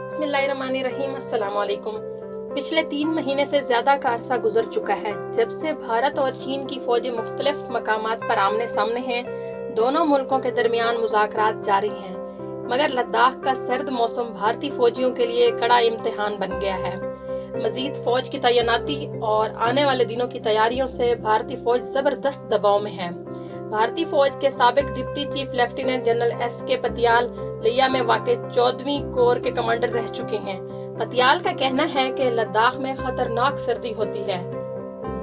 बिस्मिल्लाहिर्रहमानिर्रहीम, अस्सलाम वालेकुम। पिछले 3 महीने से ज़्यादा का अरसा गुजर चुका है जब से भारत और चीन की फौजें मुख्तलिफ मकामात पर आमने सामने हैं। दोनों मुल्कों के दरमियान मुज़ाकरात जारी हैं, मगर लद्दाख का सर्द मौसम भारतीय फौजियों के लिए कड़ा इम्तिहान बन गया है। मजीद फौज की तैनाती और आने वाले दिनों की तैयारियों से भारतीय फौज ज़बरदस्त दबाव में है। भारतीय फौज के साबिक deputy chief lieutenant general S.K. पतियाल लिया में वाक़े 14वीं कोर के कमांडर रह चुके हैं। पतियाल का कहना है कि लद्दाख में खतरनाक सर्दी होती है।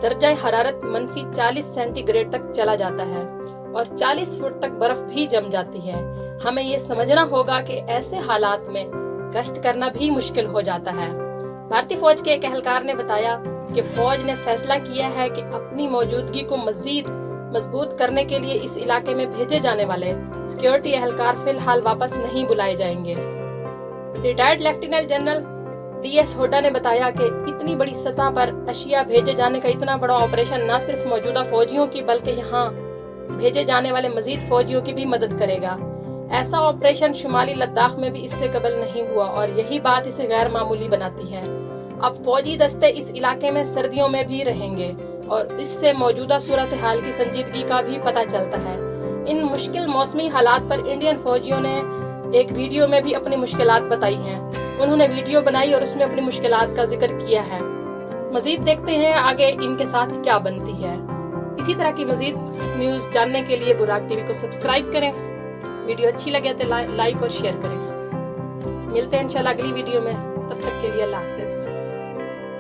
दर्जा हरारत -40 सेंटीग्रेड तक चला जाता है और 40 फुट तक बर्फ भी जम जाती है। हमें ये समझना होगा कि ऐसे हालात में गश्त करना भी मुश्किल हो जाता है। भारतीय फौज के एक एहलकार ने बताया कि फौज ने फैसला किया है कि अपनी मौजूदगी को मजीद मजबूत करने के लिए इस इलाके में भेजे जाने वाले सिक्योरिटी एहलकार फिलहाल वापस नहीं बुलाए जाएंगे। Retired lieutenant general DS Hooda ने बताया कि इतनी बड़ी सतह पर अशिया भेजे जाने का इतना बड़ा ऑपरेशन न सिर्फ मौजूदा फौजियों की बल्कि यहाँ भेजे जाने वाले मजीद फौजियों की भी मदद करेगा। ऐसा ऑपरेशन शुमाली लद्दाख में भी इससे कबल नहीं हुआ और यही बात इसे गैर मामूली बनाती है। अब फौजी दस्ते इस इलाके में सर्दियों में भी रहेंगे और इससे मौजूदा सूरत हाल की संजीदगी का भी पता चलता है। इन मुश्किल मौसमी हालात पर इंडियन फौजियों ने एक वीडियो में भी अपनी मुश्किलात बताई हैं। उन्होंने वीडियो बनाई और उसमें अपनी मुश्किलात का जिक्र किया है। मजीद देखते हैं आगे इनके साथ क्या बनती है। इसी तरह की मजीद न्यूज़ जानने के लिए बुराक टीवी को सब्सक्राइब करें। वीडियो अच्छी लगे तो लाइक और शेयर करें। मिलते हैं इंशाल्लाह अगली वीडियो में, तब तक के लिए अल्लाह हाफिज़।